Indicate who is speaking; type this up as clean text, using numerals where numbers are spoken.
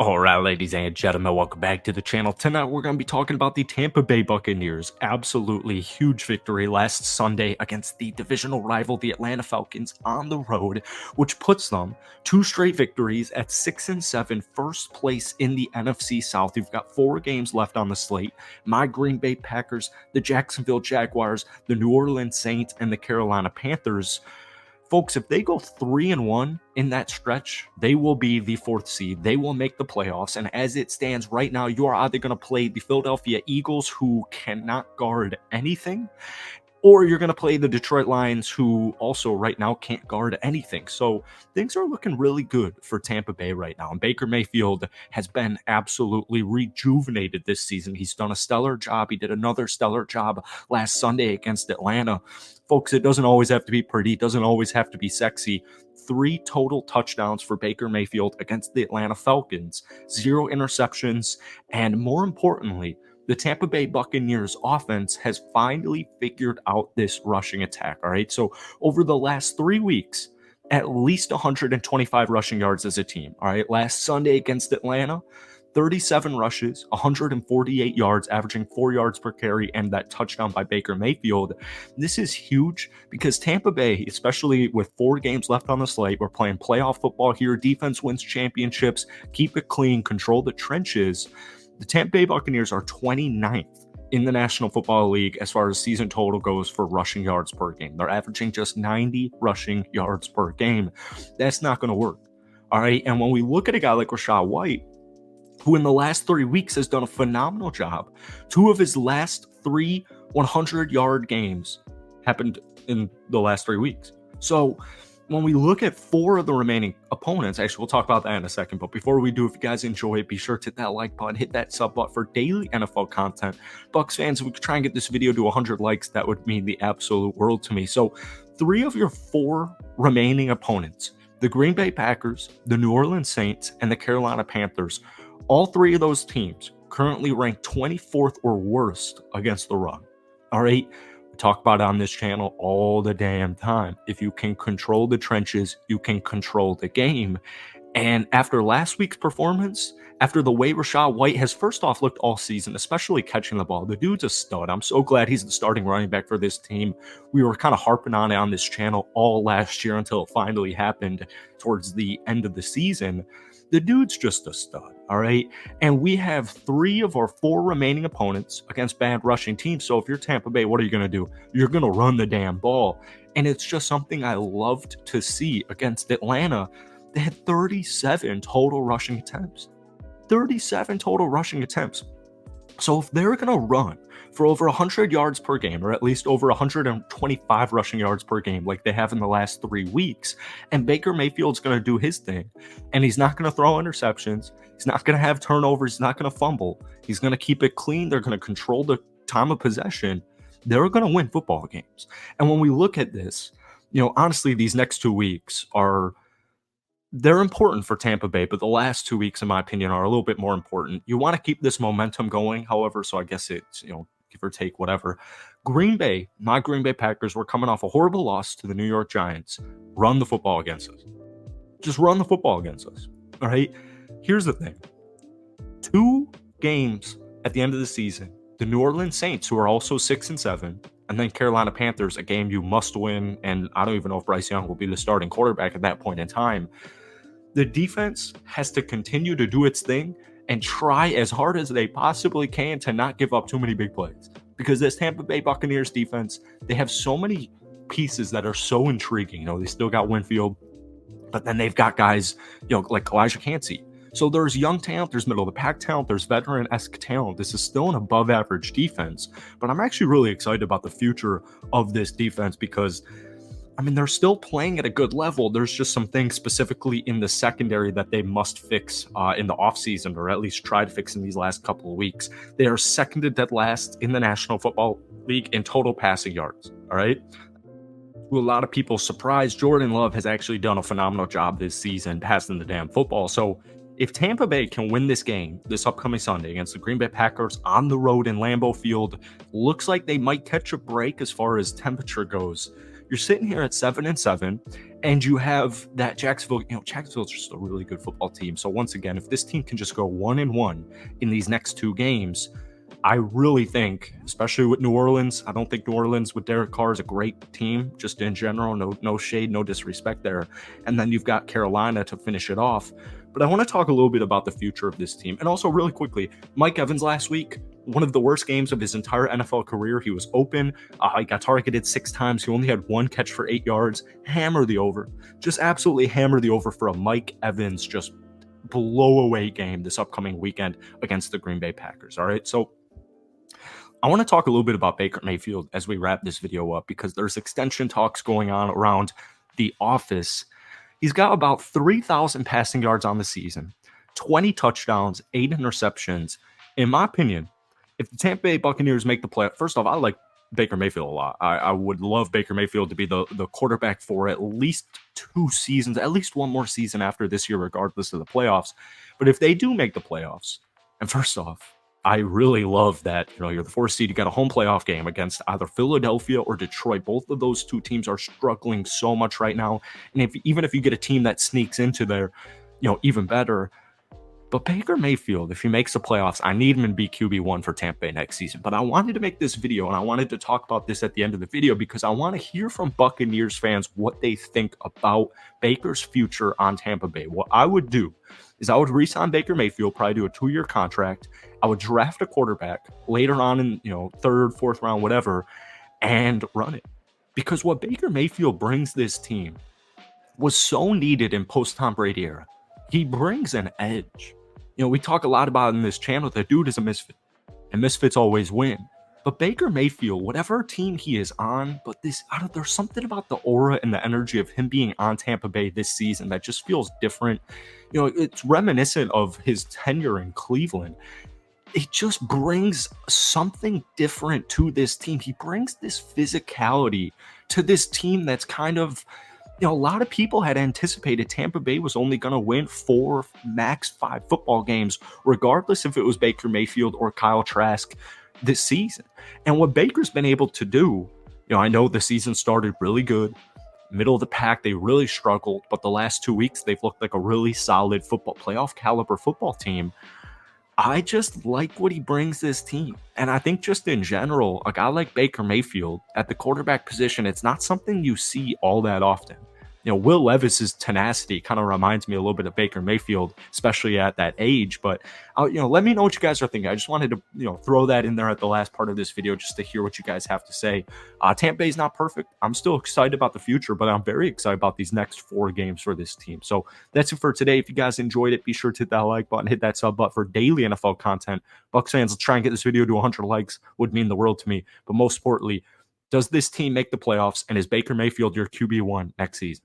Speaker 1: All right, ladies and gentlemen, welcome back to the channel. Tonight, we're going to be talking about the Tampa Bay Buccaneers. Absolutely huge victory last Sunday against the divisional rival, the Atlanta Falcons, on the road, which puts them 2 straight victories at 6-7, first place in the NFC South. You've got 4 games left on the slate. My Green Bay Packers, the Jacksonville Jaguars, the New Orleans Saints, and the Carolina Panthers. Folks, if they go 3-1 in that stretch, they will be the 4th seed. They will make the playoffs. And as it stands right now, you are either going to play the Philadelphia Eagles, who cannot guard anything, or you're going to play the Detroit Lions, who also right now can't guard anything. So things are looking really good for Tampa Bay right now. And Baker Mayfield has been absolutely rejuvenated this season. He's done a stellar job. He did another stellar job last Sunday against Atlanta. Folks, it doesn't always have to be pretty. It doesn't always have to be sexy. 3 total touchdowns for Baker Mayfield against the Atlanta Falcons, 0 interceptions, and more importantly, the Tampa Bay Buccaneers offense has finally figured out this rushing attack, all right? So over the last 3 weeks, at least 125 rushing yards as a team, all right? Last Sunday against Atlanta, 37 rushes, 148 yards, averaging 4 yards per carry, and that touchdown by Baker Mayfield. This is huge because Tampa Bay, especially with 4 games left on the slate, we're playing playoff football here. Defense wins championships, keep it clean, control the trenches. The Tampa Bay Buccaneers are 29th in the National Football League as far as season total goes for rushing yards per game. They're averaging just 90 rushing yards per game. That's not going to work. All right. And when we look at a guy like Rachaad White, who in the last 3 weeks has done a phenomenal job, 2 of his last 3 100-yard games happened in the last 3 weeks. So when we look at 4 of the remaining opponents, actually, we'll talk about that in a second. But before we do, if you guys enjoy it, be sure to hit that like button, hit that sub button for daily NFL content. Bucs fans, if we could try and get this video to 100 likes, that would mean the absolute world to me. So 3 of your 4 remaining opponents, the Green Bay Packers, the New Orleans Saints, and the Carolina Panthers, all 3 of those teams currently ranked 24th or worst against the run. All right. Talk about it on this channel all the damn time. If you can control the trenches, you can control the game. And after last week's performance, after the way Rachaad White has first off looked all season, especially catching the ball, the dude's a stud. I'm so glad he's the starting running back for this team. We were kind of harping on it on this channel all last year until it finally happened towards the end of the season. The dude's just a stud, all right? And we have 3 of our 4 remaining opponents against bad rushing teams. So if you're Tampa Bay, what are you going to do? You're going to run the damn ball. And it's just something I loved to see against Atlanta. They had 37 total rushing attempts. 37 total rushing attempts. So if they're going to run for over 100 yards per game, or at least over 125 rushing yards per game like they have in the last 3 weeks, and Baker Mayfield's going to do his thing, and he's not going to throw interceptions, he's not going to have turnovers, he's not going to fumble, he's going to keep it clean, they're going to control the time of possession, they're going to win football games. And when we look at this, honestly, these next 2 weeks they're important for Tampa Bay, but the last 2 weeks, in my opinion, are a little bit more important. You want to keep this momentum going, however, so I guess it's, give or take, whatever. Green Bay, my Green Bay Packers, were coming off a horrible loss to the New York Giants. Run the football against us. Just run the football against us. All right? Here's the thing. 2 games at the end of the season, the New Orleans Saints, who are also 6-7, and then Carolina Panthers, a game you must win, and I don't even know if Bryce Young will be the starting quarterback at that point in time. The defense has to continue to do its thing and try as hard as they possibly can to not give up too many big plays. Because this Tampa Bay Buccaneers defense, they have so many pieces that are so intriguing. They still got Winfield, but then they've got guys, like Elijah Cansey. So there's young talent, there's middle of the pack talent, there's veteran-esque talent. This is still an above average defense, but I'm actually really excited about the future of this defense because they're still playing at a good level. There's just some things specifically in the secondary that they must fix in the offseason, or at least try to fix in these last couple of weeks. They are second to dead last in the National Football League in total passing yards, all right? To a lot of people's surprise, Jordan Love has actually done a phenomenal job this season passing the damn football. So if Tampa Bay can win this game this upcoming Sunday against the Green Bay Packers on the road in Lambeau Field, looks like they might catch a break as far as temperature goes. You're sitting here at 7-7, and you have that Jacksonville. Jacksonville's just a really good football team. So once again, if this team can just go 1-1 in these next two games, I really think, especially with New Orleans, I don't think New Orleans with Derek Carr is a great team, just in general. No shade, no disrespect there. And then you've got Carolina to finish it off. But I want to talk a little bit about the future of this team. And also, really quickly, Mike Evans last week, one of the worst games of his entire NFL career. He was open. He got targeted 6 times. He only had 1 catch for 8 yards. Hammer the over. Just absolutely hammer the over for a Mike Evans just blow away game this upcoming weekend against the Green Bay Packers. All right. So I want to talk a little bit about Baker Mayfield as we wrap this video up, because there's extension talks going on around the office. He's got about 3,000 passing yards on the season, 20 touchdowns, 8 interceptions. In my opinion, if the Tampa Bay Buccaneers make the play, first off, I like Baker Mayfield a lot. I would love Baker Mayfield to be the quarterback for at least 2 seasons, at least one more season after this year, regardless of the playoffs. But if they do make the playoffs, and first off, I really love that, you're the 4th seed. You got a home playoff game against either Philadelphia or Detroit. Both of those two teams are struggling so much right now. And even if you get a team that sneaks into there, even better. But Baker Mayfield, if he makes the playoffs, I need him to be QB1 for Tampa Bay next season. But I wanted to make this video, and I wanted to talk about this at the end of the video, because I want to hear from Buccaneers fans what they think about Baker's future on Tampa Bay. What I would do is I would re-sign Baker Mayfield, probably do a 2-year contract. I would draft a quarterback later on in, 3rd, 4th round, whatever, and run it. Because what Baker Mayfield brings this team was so needed in post-Tom Brady era. He brings an edge. We talk a lot about in this channel, the dude is a misfit, and misfits always win. But Baker Mayfield, whatever team he is on, but there's something about the aura and the energy of him being on Tampa Bay this season that just feels different. It's reminiscent of his tenure in Cleveland. It just brings something different to this team. He brings this physicality to this team that's kind of, a lot of people had anticipated Tampa Bay was only going to win 4, max 5 football games, regardless if it was Baker Mayfield or Kyle Trask this season. And what Baker's been able to do, I know the season started really good. Middle of the pack, they really struggled, but the last 2 weeks, they've looked like a really solid playoff caliber football team. I just like what he brings this team. And I think just in general, a guy like Baker Mayfield at the quarterback position, it's not something you see all that often. Will Levis's tenacity kind of reminds me a little bit of Baker Mayfield, especially at that age. But, let me know what you guys are thinking. I just wanted to, throw that in there at the last part of this video just to hear what you guys have to say. Tampa Bay's not perfect. I'm still excited about the future, but I'm very excited about these next 4 games for this team. So that's it for today. If you guys enjoyed it, be sure to hit that like button, hit that sub button for daily NFL content. Bucs fans, let's try and get this video to 100 likes. Would mean the world to me. But most importantly, does this team make the playoffs, and is Baker Mayfield your QB1 next season?